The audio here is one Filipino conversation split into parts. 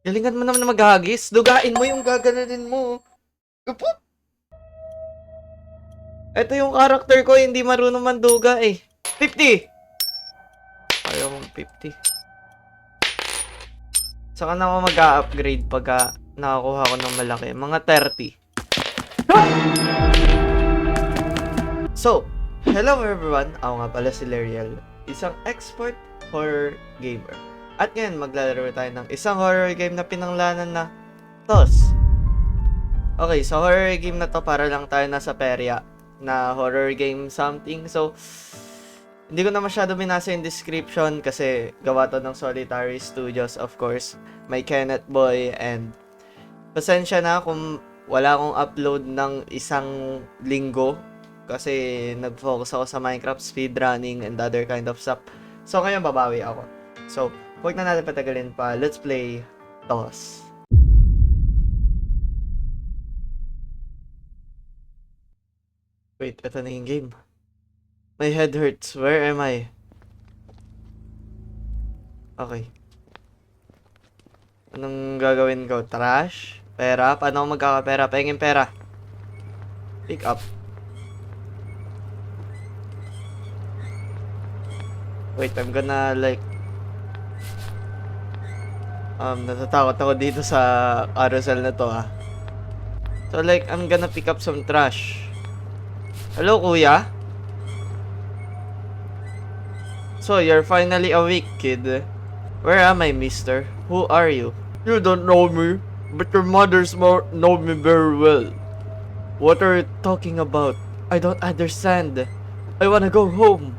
Galingan mo naman na maghagis. Dugain mo yung gaganunin mo. Upo. Ito yung character ko, hindi marunong manduga eh. 50! Ayaw mong 50. Saka na ako mag-a-upgrade pagka nakakuha ko ng malaki. Mga 30. So, hello everyone. Ako nga pala si Leriel, isang expert horror gamer. At ngayon, maglalaro tayo ng isang horror game na pinanglanan na TOS. Okay, sa horror game na to, para lang tayo nasa perya na horror game something. So, hindi ko na masyado binasa yung description kasi gawa to ng Solitary Studios, of course. May Kenneth Boy, and pasensya na kung wala akong upload ng isang linggo kasi nag-focus ako sa Minecraft speedrunning and other kind of stuff. So, ngayon babawi ako. So, huwag na natin patagalin pa. Let's play TOS. Wait, ito na yung game. My head hurts. Where am I? Okay. Anong gagawin ko? Trash? Pera? Paano ako magkakapera? Pahingin pera. Pick up. Wait, I'm gonna like... natatakot ako dito sa carousel na to So like, I'm gonna pick up some trash. Hello, kuya? So, you're finally awake, kid. Where am I, mister? Who are you? You don't know me, but your mother's know me very well. What are you talking about? I don't understand. I wanna go home.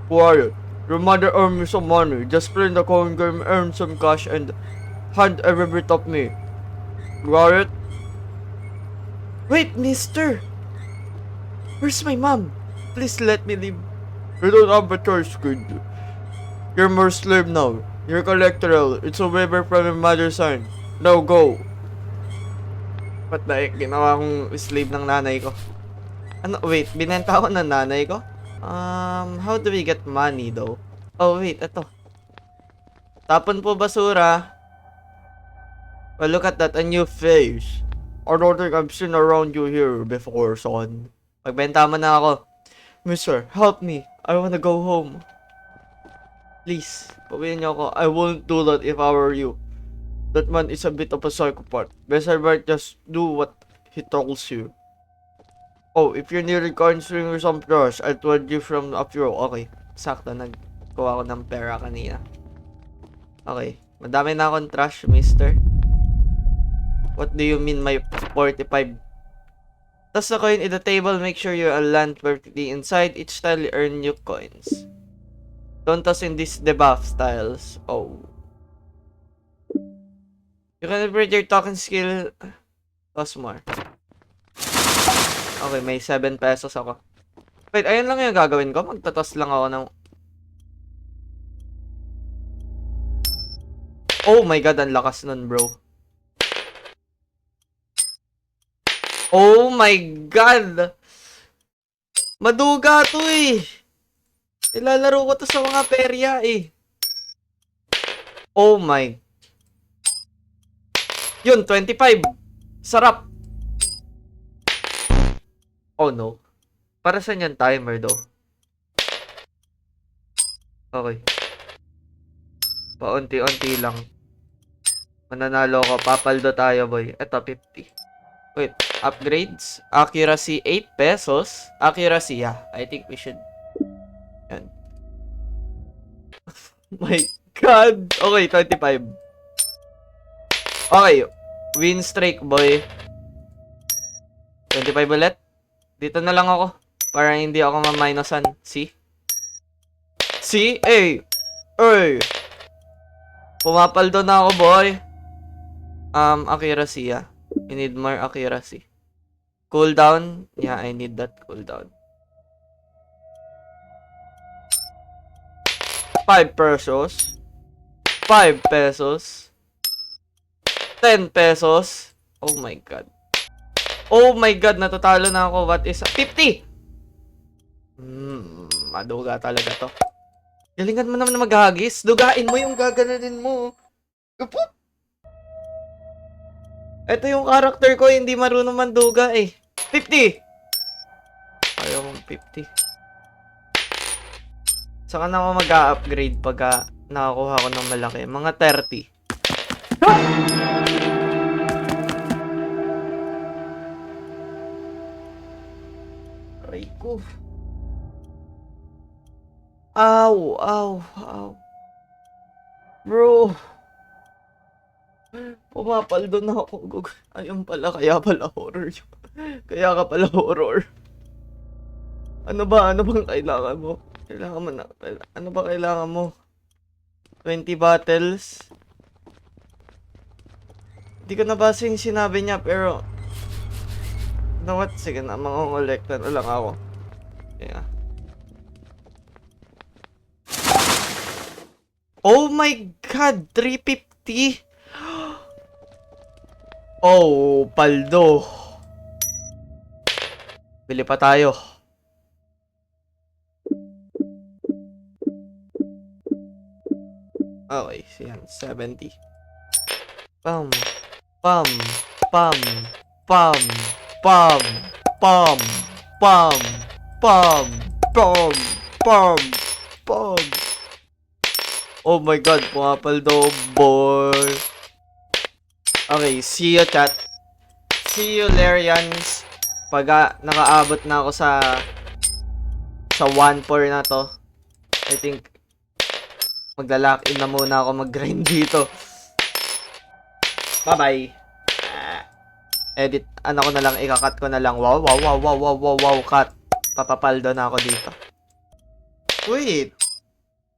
Quiet. Your mother earned me some money. Just play the coin game, earn some cash, and hand every bit of me. Got it? Wait, mister! Where's my mom? Please let me leave. You don't have a choice, kid. You're more slave now. You're collateral. It's a waiver from your mother's sign. Now go. Ba't na ginawa kong slave ng nanay ko? Ano? Wait, binenta ako ng nanay ko? How do we get money though? Oh wait, ito. Tapon po basura. Well, look at that, a new face. I don't think I've seen around you here before, son. Pagbenta mo na ako. Mister, help me. I wanna go home. Please, pawiin niyo ako. I won't do that if I were you. That man is a bit of a psychopath. Best I might just do what he tells you. Oh, if you're needing counseling or some trash, I'll trade you from a few. Okay, sakto. Nagkuha ko ng pera kanina. Okay, madami na akong trash, mister. What do you mean my 45? Toss the coin in the table, make sure you land perfectly inside. Each tile you earn new coins. Don't toss in these debuff tiles. Oh. You can upgrade your talking skill. Toss more. Okay, may 7 pesos ako. Wait, ayun lang yung gagawin ko. Magtatos lang ako ng... Oh my god, ang lakas nun, bro. Oh my god! Maduga to eh! Ilalaro ko to sa mga perya eh. Oh my. Yun, 25. Sarap. Oh no. Para saan yung timer do? Okay. Paunti-unti lang. Mananalo ko. Papaldo tayo, boy. Eto, 50. Wait, upgrades. Accuracy, 8 pesos. Accuracy, yeah. I think we should... Yan. My God! Okay, 25. Okay. Win streak, boy. 25 ulit. Dito na lang ako. Para hindi ako ma-minusan. See? See? Hey! Hey! Pumapaldo na ako, boy. Accuracy, yeah. You need more accuracy. Cooldown? Yeah, I need that cooldown. 5 pesos. 5 pesos. 10 pesos. Oh my god. Oh my god, natatalo na ako. What is... 50! Maduga talaga to. Galingan mo naman na maghagis. Dugain mo yung gaganunin mo. Upo! Ito yung character ko, hindi marunong manduga eh. 50! Ayaw mong 50. Saka na ako mag-a-upgrade pagka nakakuha ko ng malaki. Mga 30. Aray ko. Ow, ow, ow. Bro. Pumapaldo na ako. Ayun pala, kaya pala horror yun. Kaya ka pala horror. Ano ba? Ano bang kailangan mo? Kailangan mo na. Ano ba kailangan mo? 20 battles? Hindi ko nabasa yung sinabi niya, pero... You know what? Sige na, mangongolekta na lang ako. Yeah. Oh my God! 350! Oh, paldo. Bili pa tayo. Okay, siyan, 70. Pam, pam, pam, pam, pam, pam, pam, pam, pam, pam, pam. Oh my God, pumapaldo, boy. Okay, see you, chat. See you, Larians. Pag nakaabot na ako sa 1-4 na to, I think magla-lock in na muna ako mag-grind dito. Bye-bye. Edit, ano ko na lang, ikakat ko na lang. Wow, wow, wow, wow, wow, wow, wow, cut. Papapaldo na ako dito. Wait.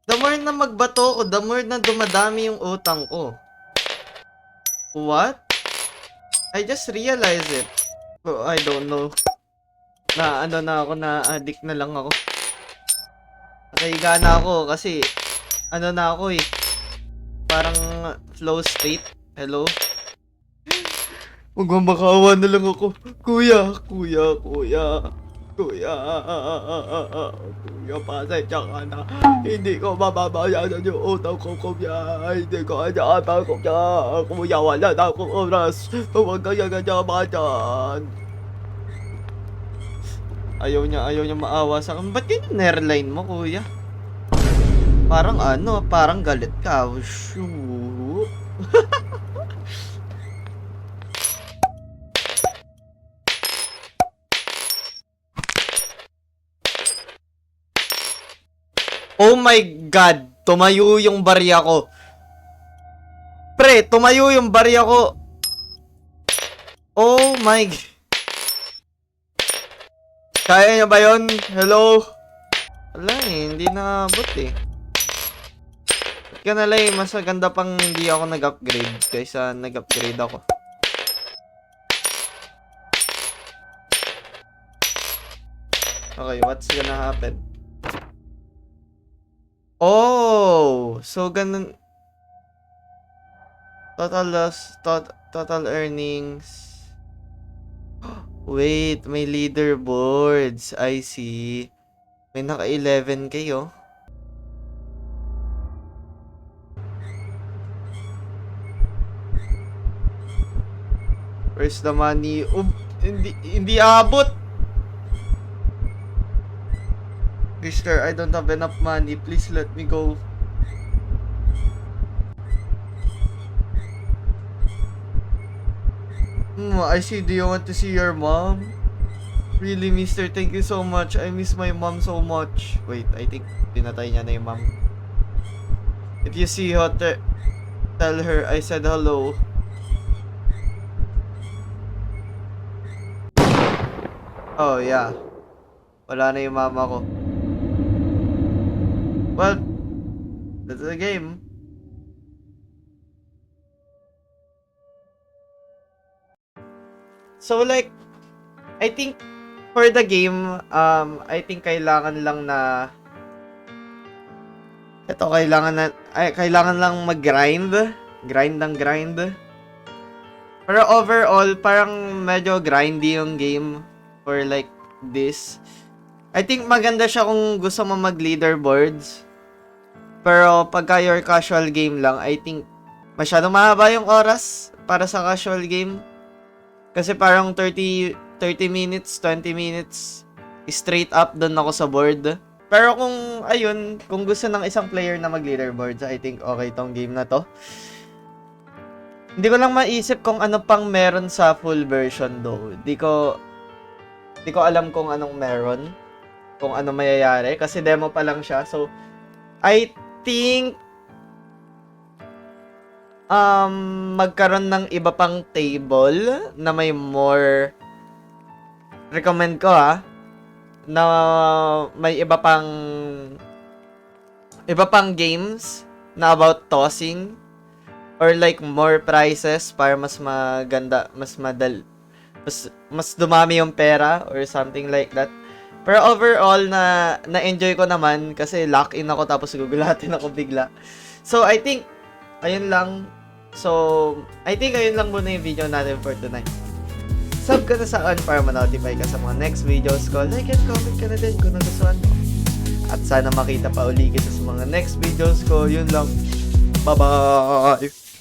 The more na magbato ko, the more na dumadami yung utang ko. What? I just realized it. Oh, I don't know. Na ano na ako, na addict na lang ako. Nakahiga na ako kasi ano na ako eh. Parang flow state. Hello? Magmamakaawa na lang ako. Kuya, kuya, kuya. Kuya, kuya, pasensya ka na. Hindi ko mababayaran yung utang ko, kuya. Hindi ko kaya pa, kuya. Kuya, wala na akong oras. Huwag kaya ba dyan? Ayaw niya maawa sa akin. Ba't yun yung airline mo, kuya? Parang ano, parang galit ka. Shoo. Oh my God! Tumayo yung barya ko. Pre, tumayo yung barya ko. Oh my... Kaya niya ba yun? Hello? Wala eh, hindi naabot eh. Ba't ka nalay, mas maganda pang hindi ako nag-upgrade kaysa nag-upgrade ako. Okay, what's gonna happen? Oh! So, ganun... Total loss, total earnings... Wait, may leaderboards. I see. May naka 11k oh. Where's the money? Hindi abot. Mister, I don't have enough money. Please let me go. I see. Do you want to see your mom? Really, mister? Thank you so much. I miss my mom so much. Wait, I think pinatay niya na yung mom. If you see her, tell her I said hello. Oh, yeah. Wala na yung mama ko. Well, that's the game. So like, I think for the game, I think kailangan lang na kailangan lang mag-grind. Grind. Pero overall, parang medyo grindy yung game for like this. I think maganda siya kung gusto mo mag-leaderboards. Pero pagka your casual game lang, I think masyadong mahaba yung oras para sa casual game. Kasi parang 30 minutes, 20 minutes straight up doon ako sa board. Pero kung, ayun, kung gusto ng isang player na mag-leaderboard, I think okay tong game na to. Hindi ko lang maisip kung ano pang meron sa full version though. Di ko alam kung anong meron. Kung ano mayayari. Kasi demo pa lang siya. So, I think magkaroon ng iba pang table na may more, recommend ko na may iba pang games na about tossing or like more prizes para mas maganda, mas dumami yung pera or something like that. Pero overall na-enjoy ko naman kasi lock in ako tapos gugulatin ako bigla. So I think ayun lang. So, I think ayun lang muna yung video natin for tonight. Sub ka na sa on para ma-notify ka sa mga next videos ko. Like and comment ka na din kung nagustuhan mo. At sana makita pa uli kita sa mga next videos ko. Yun lang. Bye-bye!